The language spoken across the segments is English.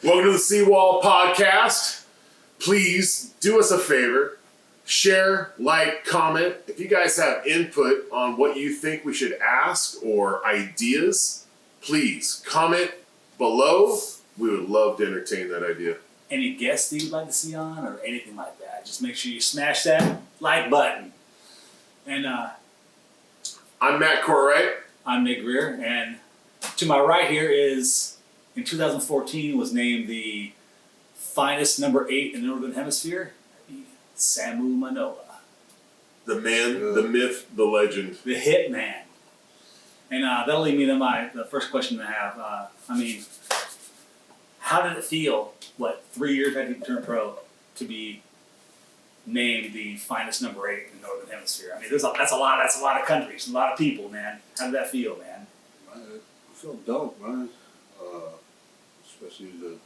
Welcome to the Seawall podcast. Please do us a favor. Share, like, comment. If you guys have input on what you think we should ask or ideas, please comment below. We would love to entertain that idea. Any guests that you'd like to see on or anything like that, just make sure you smash that like button. And I'm Matt Corright. I'm Nick Greer, and to my right here is, in 2014, was named the finest number 8 in the Northern Hemisphere, Samu Manoa. The man, the myth, the legend. The HITMAN. And that'll lead me to the first question I have. How did it feel, 3 years after you turned pro, to be named the finest number 8 in the Northern Hemisphere? I mean, that's a lot of countries, a lot of people, man. How did that feel, man? It felt dope, man. Especially to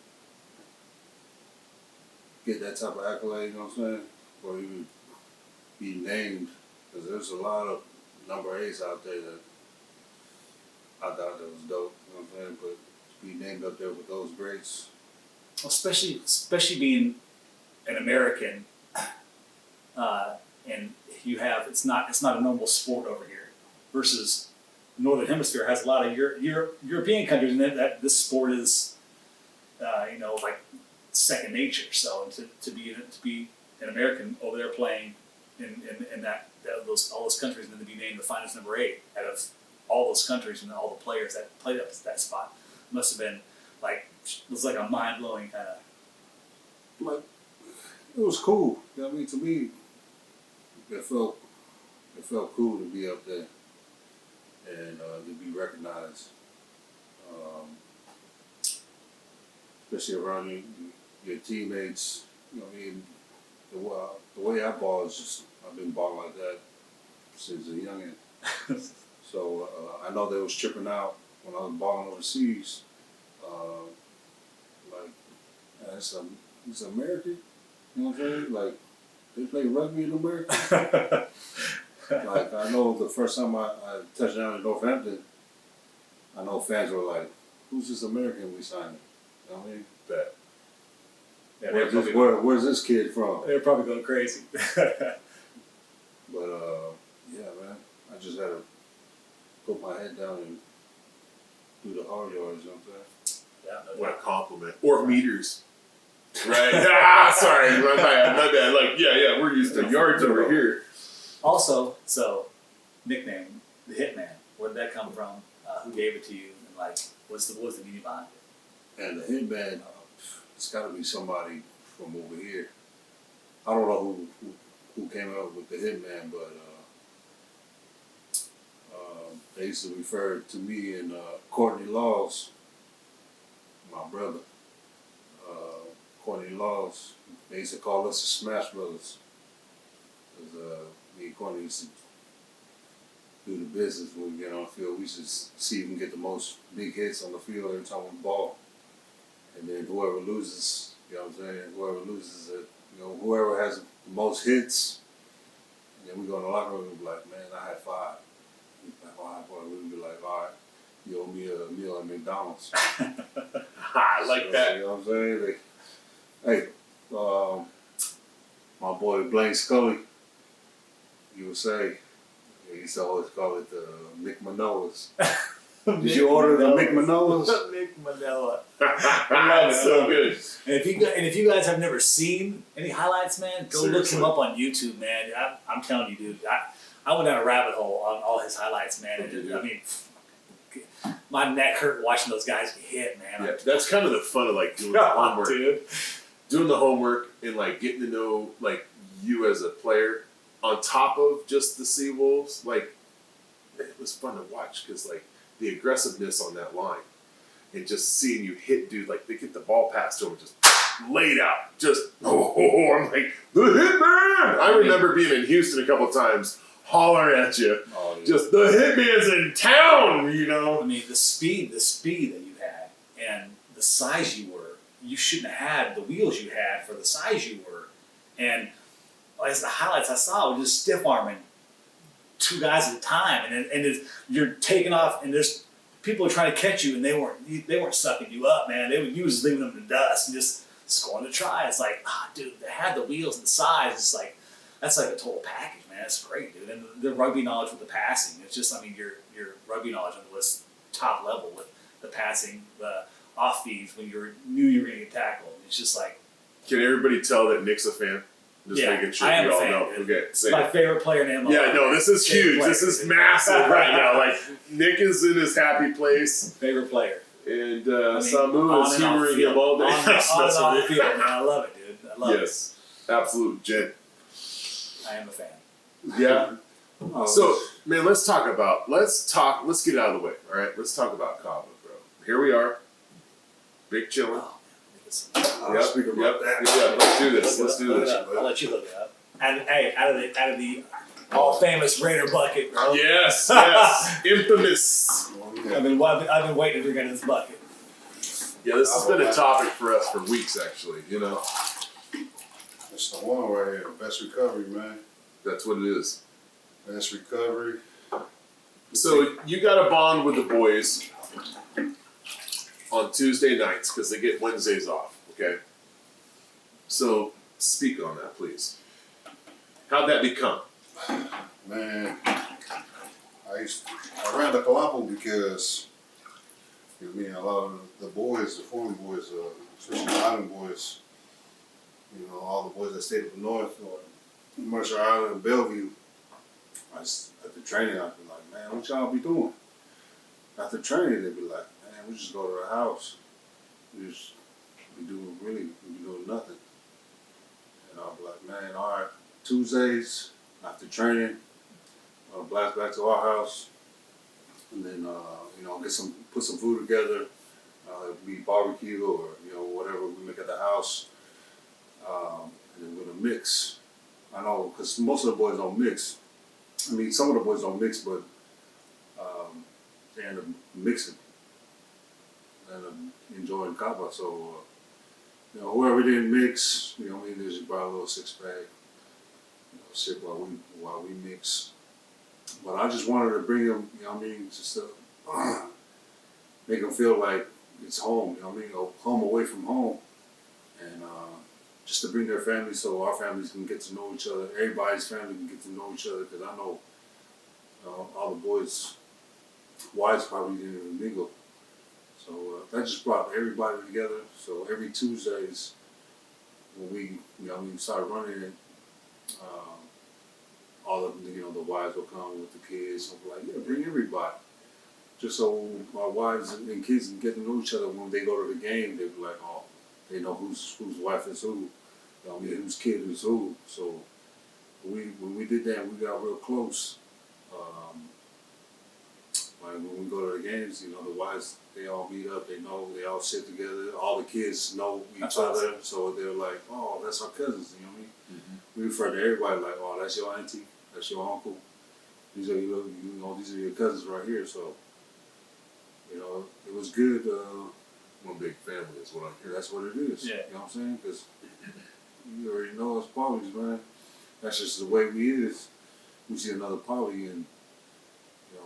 get that type of accolade, you know what I'm saying? Or even be named, because there's a lot of number 8s out there that I thought that was dope, you know what I'm saying? But to be named up there with those greats. Well, especially being an American, and it's not a normal sport over here, versus Northern Hemisphere has a lot of European countries, and that this sport is, like second nature. So to be an American over there playing in all those countries, and then to be named the finest number 8 out of all those countries and all the players that played up that spot, must have been it was like a mind blowing kind of. Like, it was cool. You know what I mean? To me, it felt cool to be up there and to be recognized, especially around your teammates. You know what I mean? The way I ball is just, I've been balling like that since a youngin'. So I know they was tripping out when I was balling overseas. It's American. You know what I'm saying? Like, they play rugby in America. Like, I know the first time I touched down in Northampton, I know fans were like, "Who's this American we signed?" You know what I mean? Bet. Yeah, where's this kid from? They're probably going crazy. But yeah, man, I just had to put my head down and do the hard yards. You know what I'm saying? Yeah, What a compliment. Or meters. Right? Sorry, my bad. Yeah, we're used to yards over here. Also, nickname, the Hitman. Where did that come from? Who gave it to you? And what's the meaning behind it? And the Hitman, it's got to be somebody from over here. I don't know who came up with the Hitman, but they used to refer to me and Courtney Laws, my brother. Courtney Laws, they used to call us the Smash Brothers. Because me and Courtney used to do the business when we get on the field. We used to see who can get the most big hits on the field every time we ball. And then whoever loses, you know what I'm saying? Whoever loses it, whoever has the most hits, and then we go in the locker room and be like, "Man, I had 5. We'd be like, "All right, you owe me a meal at McDonald's." I like that. You know what I'm saying? Hey, my boy Blaine Scully, he would say, he used to always call it the Mick Manoas. Did you order the Mick Manoas? Mick Manoa. I love it. So good. And if you guys have never seen any highlights, man, go look Seriously. him up on YouTube, man. I'm telling you, dude. I went down a rabbit hole on all his highlights, man. I mean, my neck hurt watching those guys get hit, man. Yeah, that's kind of the fun of doing the homework. Dude. Doing the homework and getting to know you as a player on top of just the Seawolves. It was fun to watch because the aggressiveness on that line and just seeing you hit dude, they get the ball passed to him, just laid out, I'm like, the Hitman! I remember being in Houston a couple times, hollering at you, just the Hitman's in town, I mean, the speed that you had and the size you were, you shouldn't have had the wheels you had for the size you were. And as the highlights I saw, were just stiff arming 2 guys at a time, and you're taking off, and there's people were trying to catch you and they weren't sucking you up, man. You was leaving them to dust and just scoring the try. It's like, dude, they had the wheels and the size. It's like, that's like a total package, man. That's great, dude. And the rugby knowledge with the passing, it's just, I mean, your rugby knowledge was top level with the passing, the off feeds when you knew you were going to get tackled. It's just like. Can everybody tell that Nick's a fan? Just Yeah, making sure I am we a all fan, know. dude. Okay, say My it. favorite player in MLB. Yeah, no, this is Favorite huge. player, This is dude. massive right now. Like, Nick is in his happy place, Favorite player. and I mean, Samu on is and off humoring field. him all day. On and off the field, man. I love it, dude. I love it. Yes, absolute gent. I am a fan. Yeah. Oh, So, man, let's get it out of the way, all right? Let's talk about Kava, bro. Here we are, big chillin'. Oh, I'll speak about that. Yeah, let's do this. Let's do Look it this. up. I'll let you look it up. And hey, out of the all famous Raider bucket, bro. Yes, yes, infamous. I've been waiting to drink out of this bucket. Yeah, this has been a topic for us for weeks, actually. You know, It's the one right here. Best recovery, man. that's what it is. Best recovery. So you got to bond with the boys on Tuesday nights because they get Wednesdays off. Okay. So speak on that, please. How'd that become? Man, I ran the Kalapu because a lot of the boys, the foreign boys, especially the island boys, all the boys that stayed up north or Mercer Island and Bellevue, at the training, I'd be like, man, what y'all be doing? After training, they'd be like, man, we just go to the house. We be doing nothing. And I'll be like, man, all right, Tuesdays after training, I'll blast back to our house, and then put some food together. It'd be barbecue or whatever we make at the house, and then we're gonna mix. I know because most of the boys don't mix. I mean, some of the boys don't mix, but they end up mixing and enjoying Kava. So whoever didn't mix, they just buy a little 6-pack. Sip while we mix. But I just wanted to bring them, just to make them feel like it's home, home away from home. And just to bring their families so our families can get to know each other, everybody's family can get to know each other, because I know all the boys' wives probably didn't even mingle. So that just brought everybody together. So every Tuesdays when we started running it, all of the wives will come with the kids. And we're like, yeah, bring everybody. Just so our wives and kids can get to know each other. When they go to the game, they'll be like, oh, they know whose wife is who, whose kid is who. So when we did that, we got real close. Like when we go to the games, the wives, they all meet up, they all sit together, all the kids know each other, so they're like, oh, that's our cousins, you know what I mean? Mm-hmm. We refer to everybody like, oh, that's your auntie, that's your uncle, these are these are your cousins right here, so, it was good. One big family is what I'm hearing. That's what it is, Yeah. you know what I'm saying? Because you already know us Polys, man, that's just the way we is. We see another Poly and,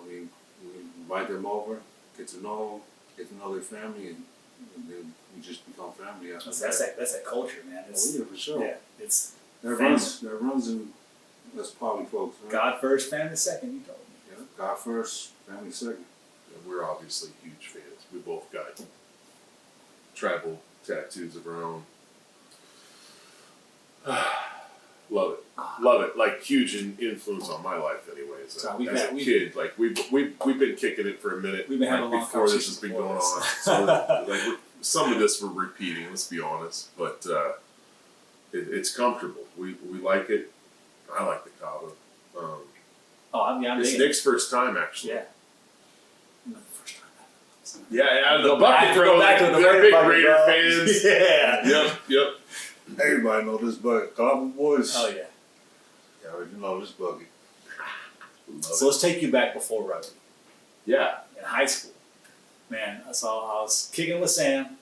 we invite them over, get to know their family, and then we just become family after That's that culture, man. It's, yeah, for sure. Yeah, it's That runs in us Poly folks. Man. God first, family second. You told me. Yeah, God first, family second. And we're obviously huge fans. We both got tribal tattoos of our own. Love it. Love it. Like huge influence on my life, anyways. So As a kid, like we've been kicking it for a minute. We've been having a long before this has been conversation going before on. So like some of this we're repeating. Let's be honest, but it's comfortable. We like it. I like the Kava. I'm It's digging Nick's first time actually. it. Yeah. Not the first time. Yeah, out of the Go back- bucket, go bro. back to the They're Raider big bucket, Raider bro. fans. Yeah. Yep. Everybody know this bucket. Kava boys. Oh yeah. You already know this bucket. Love So let's take you back before rugby. Yeah. In high school, man, I was kicking with Sam.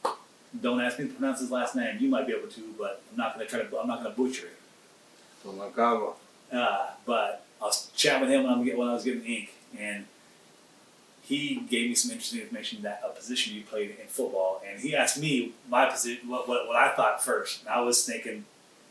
Don't ask me to pronounce his last name. You might be able to, but I'm not gonna butcher it. So my Kava. But I was chatting with him when I was getting ink, and he gave me some interesting information that a position you played in football, and he asked me my position, what I thought first. And I was thinking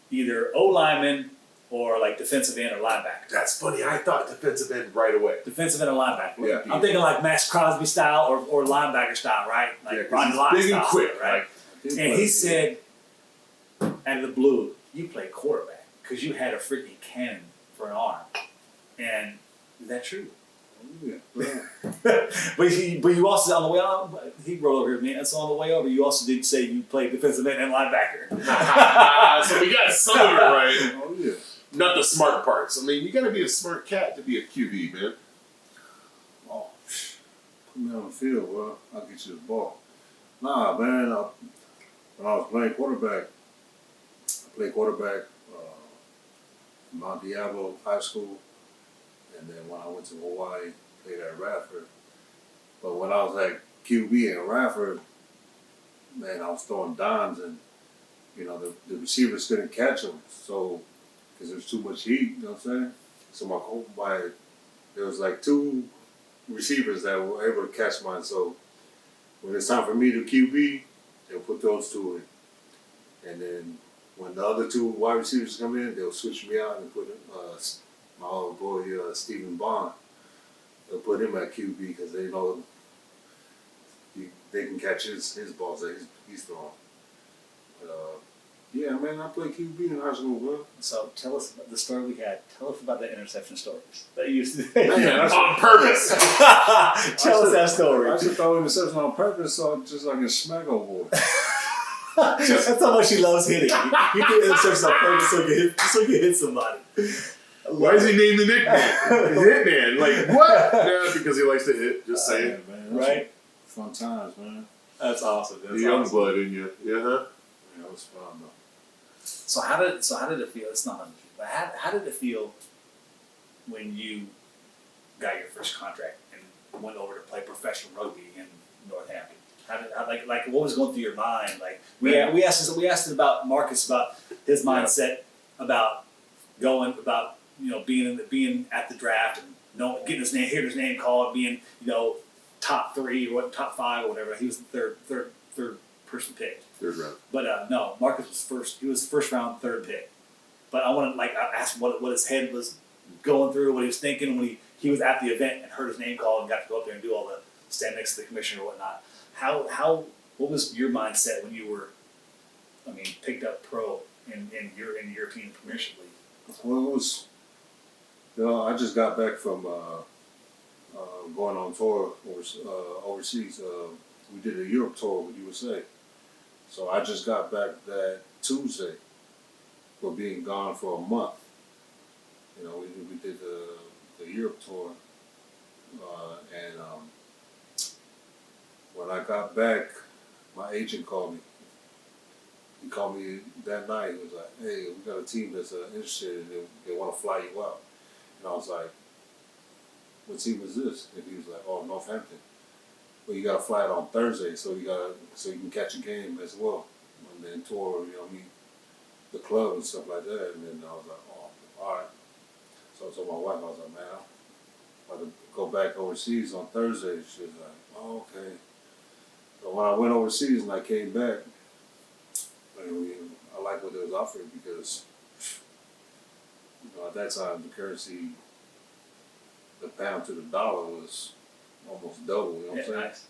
either O lineman or like defensive end or linebacker. That's funny. I thought defensive end right away. Defensive end or linebacker. Yeah. I'm thinking like Max Crosby style or linebacker style, right? Like Yeah, 'cause Ronnie he's Lott big style, and quick, right? He And played- he said, out of the blue, you play quarterback because you had a freaking cannon for an arm. And is that true? Yeah, yeah. but you also on the way on he rolled over here, man. So on the way over, you also did say you played defensive end and linebacker. So we got some of it right. Oh yeah. Not the smart parts. I mean, you got to be a smart cat to be a QB, man. Oh, put me on the field, well, I'll get you the ball. Nah, man. When I was playing quarterback, I played quarterback in Mount Diablo High School, and then when I went to Hawaii, played at Radford. But when I was at QB in Radford, man, I was throwing dimes, and you know the receivers couldn't catch them, so because there was too much heat. You know what I'm saying? So there was like 2 receivers that were able to catch mine. So when it's time for me to QB, they'll put those 2 in, and then when the other 2 wide receivers come in, they'll switch me out and put my old boy Stephen Bond. They'll put him at QB because they know they can catch his balls that he's throwing. Yeah, man, I played QB in high school, bro. So tell us about the story we had. Tell us about the interception stories that you used to Man, on purpose. Tell us that story. I should throw interception on purpose so just so I can smack old boy. That's how much he loves hitting. You do interceptions on purpose so you can hit somebody. Why is he named the nickname? Hitman. Like, what? Yeah, because he likes to hit. Just saying. Yeah, man, Right? Fun times, man. That's awesome. That's The young awesome. blood in you. Yeah, huh? Yeah, it was fun though. So how did it feel? It's not unusual, but how did it feel when you got your first contract and went over to play professional rugby in Northampton? Like what was going through your mind? Like we asked about Marcus about his mindset about going about being at the draft and getting hearing his name called, being top 3 or top 5 or whatever. He was the third person picked. 3rd round. But no, Marcus was first. He was first round 3rd pick. But I want to I asked him what his head was going through, what he was thinking when he was at the event and heard his name called and got to go up there and do all the stand next to the commissioner or whatnot. What was your mindset when you were, picked up pro in European Premiership League? Well, it was, I just got back from going on tour overseas. We did a Europe tour with USA. So I just got back that Tuesday for being gone for a month. We did the Europe tour, and when I got back, my agent called me. He called me that night. He was like, "Hey, we got a team that's interested, and they want to fly you out." And I was like, "What team is this?" And he was like, "Oh, Northampton." Well, you got to fly it on Thursday, so you can catch a game as well, and then tour, meet the club and stuff like that. And then I was like, "Oh, all right." So I told my wife, I was like, "Man, I'm about to go back overseas on Thursday." She was like, "Oh, okay." So when I went overseas and I came back, I like what they was offering because, at that time the currency, the pound to the dollar was almost double. You know what I'm saying? Nice.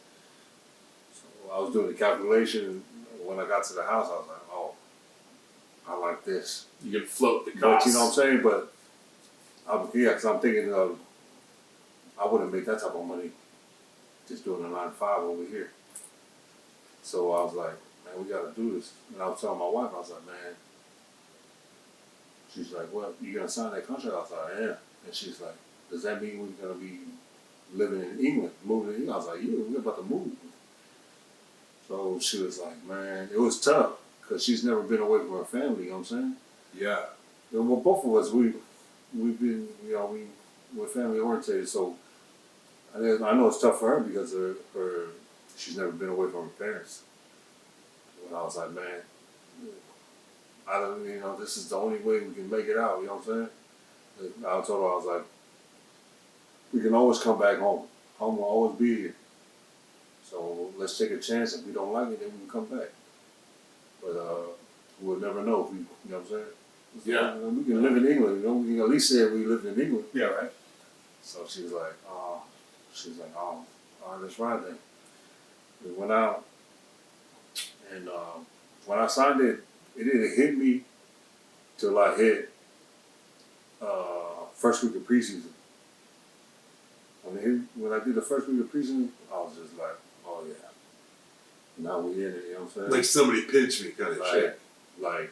So I was doing the calculation. When I got to the house, I was like, "Oh, I like this." You can float the But cost. you know what I'm saying? But because I'm thinking of, I wouldn't make that type of money just doing a 9-to-5 over here. So I was like, "Man, we got to do this." And I was telling my wife, I was like, "Man," she's like, "What, you gonna sign that contract?" I was like, "Yeah." And she's like, "Does that mean we're gonna be living in England, moving to England?" I was like, "Yeah, we're about to move." So she was like, "Man," it was tough because she's never been away from her family. You know what I'm saying? Yeah. Well, both of us, we've been, we're family oriented. So I know it's tough for her because she's never been away from her parents. And I was like, "Man, I don't, this is the only way we can make it out." You know what I'm saying? I told her, I was like, "We can always come back home. home will always be here. So let's take a chance. If we don't like it, then we can come back. But we'll never know if we, you know what I'm saying? Yeah. We can live in England, you know, we can at least say we lived in England. Yeah, right. So she was like, all right, let's ride then. We went out, and when I signed it, it didn't hit me till I hit first week of preseason. When I did the first week of preseason, I was just like, oh yeah, now we in it, you know what I'm saying? Like somebody pinched me kind of shit. Like,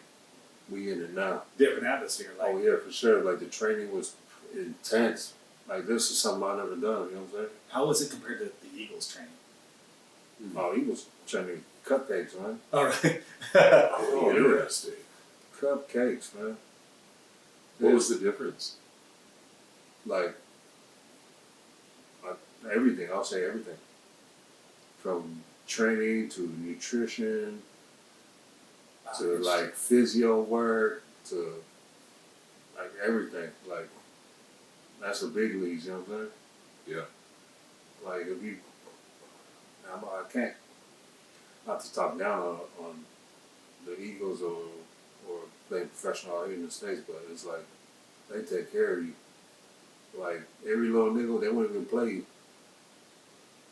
we in it now. Different atmosphere. Like, Oh yeah, for sure. Like the training was intense. Like this is something I've never done, you know what I'm saying? how was it compared to the Eagles training? Oh, he was training cupcakes, man. All right. Oh, interesting. Cupcakes, man. What was the difference? Like everything, I'll say everything. From training to nutrition to like physio work to like everything. Like that's the big leagues, you know what I'm saying? Yeah. Like if you, I can't not to talk down on the Eagles or playing professional here in the States, but it's like they take care of you. Like every little nigga, they won't even play you.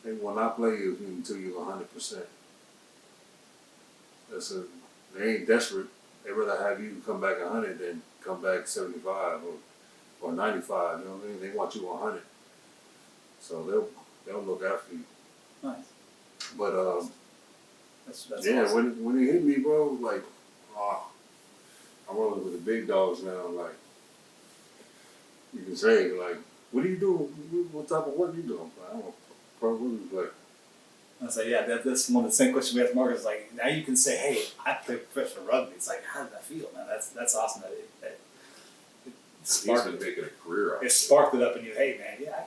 They will not play you until you're 100%. They ain't desperate. They rather have you come back 100 than come back 75 or 95. You know what I mean? They want you 100. So they'll look after you. Nice. But That's yeah, awesome. when it hit me, bro, like, I'm rolling with the big dogs now. Like, you can say, like, what do you do? What type of work do you do? I'm a pro rugby player. I say, yeah, that's one of the same questions we have to Marcus. Like, now you can say, hey, I play professional rugby. It's like, how did that feel, man? That's awesome. That it He's sparked been it. making a career out of It it. sparked it up in you. Hey, man, I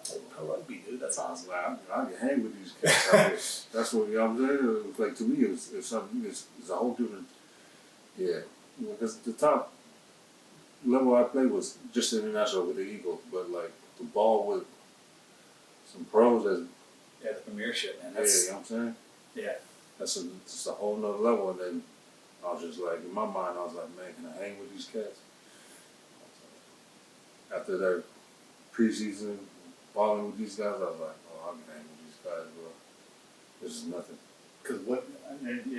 play pro rugby, dude. That's awesome. Like, I can hang with these cats. That's what I'm saying. Like, to me, it's something. It's a whole different. Yeah, because the top level I played was just international with the Eagles, but like the ball with some pros that's Yeah, the premiership, man. yeah, That's, you know what I'm saying? yeah. That's just a whole nother level. And then I was just like, in my mind, I was like, man, can I hang with these cats? After their preseason balling with these guys, I was like, oh, I can hang with these guys, bro. This is nothing. Because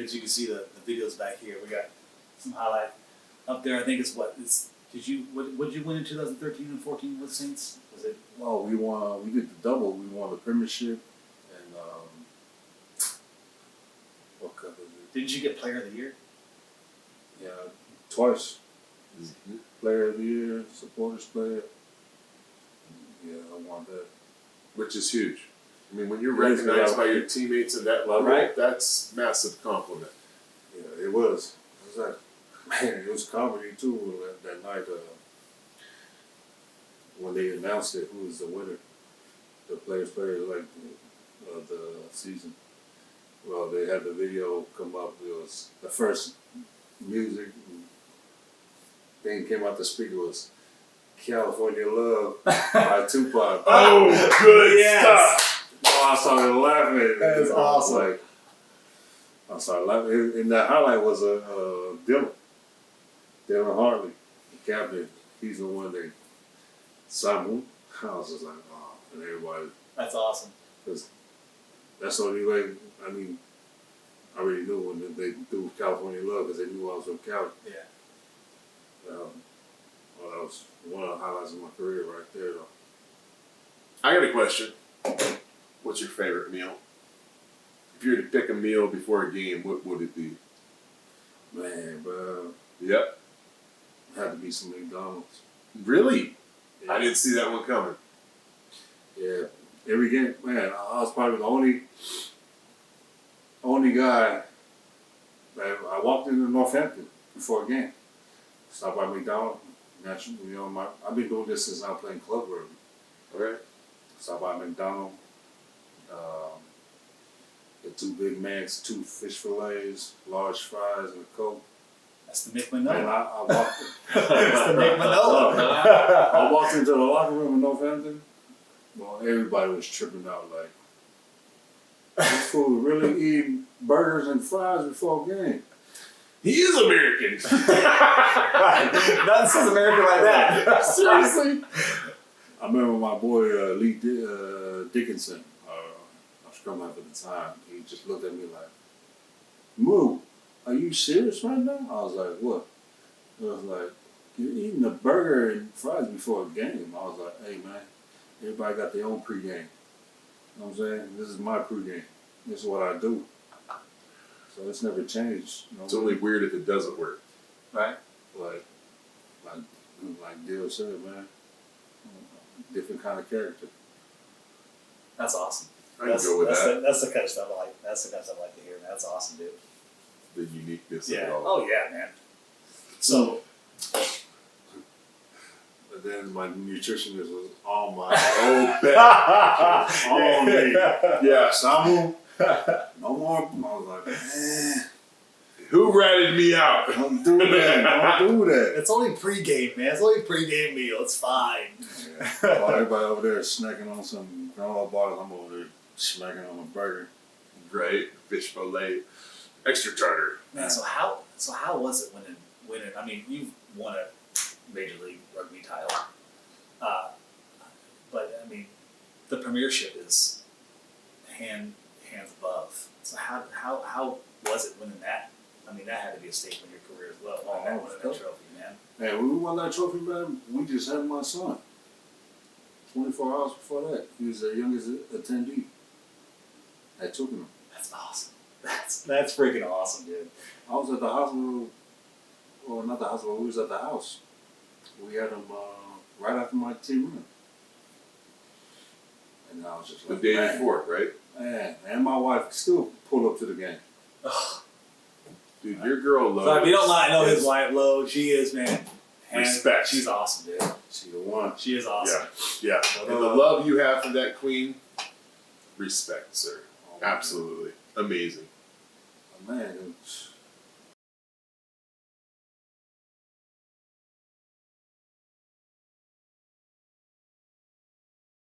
as you can see the videos back here, we got some highlight up there. I think it's what did you win in 2013 and 14 with Saints? Was it? Well, we did the double. We won the premiership and what cup is it? Didn't you get Player of the Year? Yeah, twice. Mm-hmm. Player of the year, supporters player. Yeah, I won that. Which is huge. I mean, when you're It is, recognized yeah. by your teammates at that level, Right. that's massive compliment. Yeah, it was. It was like, man, it was comedy too that night when they announced it, who was the winner, the player like the season. Well, they had the video come up. It was the first music thing came out the speaker was California Love by Tupac. Oh, good Yes. stuff. Oh, I started laughing. That is awesome. Like, I started laughing. And the highlight was Dylan Hartley, the captain. He's the one that Samu. I was just like, oh, and everybody. That's awesome. Because that's the only way. I mean, I already knew when they do California Love because they knew I was from Cali. Yeah. Well, that was one of the highlights of my career right there, though. I got a question. What's your favorite meal? If you were to pick a meal before a game, what would it be? Man, bro, Yep. it had to be some McDonald's. Really? Yeah. I didn't see that one coming. Yeah, every game, man, I was probably the only guy that I walked into Northampton before a game. Stopped by McDonald's. Naturally, you know, I've been doing this since I was playing club rugby. Okay. Stopped by McDonald's. The 2 Big Macs, 2 fish fillets, large fries, and a Coke. That's the Mick And Manoa. I walked. That's the Mick Manoa. I walked into the locker room in Northampton, Well, everybody was tripping out like, this fool really eating burgers and fries before a game. He is American. Nothing says American like that. Seriously. I remember my boy Lee Dickinson, our scrum half at the time. He just looked at me like, "Moo, are you serious right now?" I was like, "What?" I was like, "You're eating a burger and fries before a game." I was like, "Hey man, everybody got their own pregame. You know what I'm saying? This is my pregame. This is what I do." So it's never changed. You know? It's only weird if it doesn't work. Right. Like Dill said, man. Different kind of character. That's awesome. I can go with that. That's the kind of stuff I like. That's the kind of stuff I like to hear, man. That's awesome, dude. The uniqueness of Yeah. it all. Oh yeah, man. So But then my nutritionist was on my Oh, bet. on me. Yeah. Samu, no more. I was like, man, Who ratted me out? don't do that. Don't do that. it's only pregame, man. It's only pregame meal. It's fine. Yeah. While everybody over there snacking on some granola bars, I'm over there smacking on a burger. Right. Fish fillet. Extra tartar. Man, so how was it winning? I mean, you've won a Major League Rugby title, but I mean, the premiership is hands above. So how was it winning that? I mean, that had to be a statement in your career as well. Winning that trophy, man. Hey, when we won that trophy, man, we just had my son. 24 hours before that, he was the youngest attendee at Twickenham. That's awesome. That's freaking awesome, dude. I was at the hospital, or not the hospital, we was at the house. We had him right after my team run. And I was just The like, day man, before, right? man, and my wife still pulled up to the game. Dude, your girl loves. So if you don't lie, I know his is- wife, Lo. She is, man. Respect. She's awesome, dude. She the one. She is awesome. Yeah. And the love you have for that queen, respect, sir. Oh, Absolutely. Amazing. man,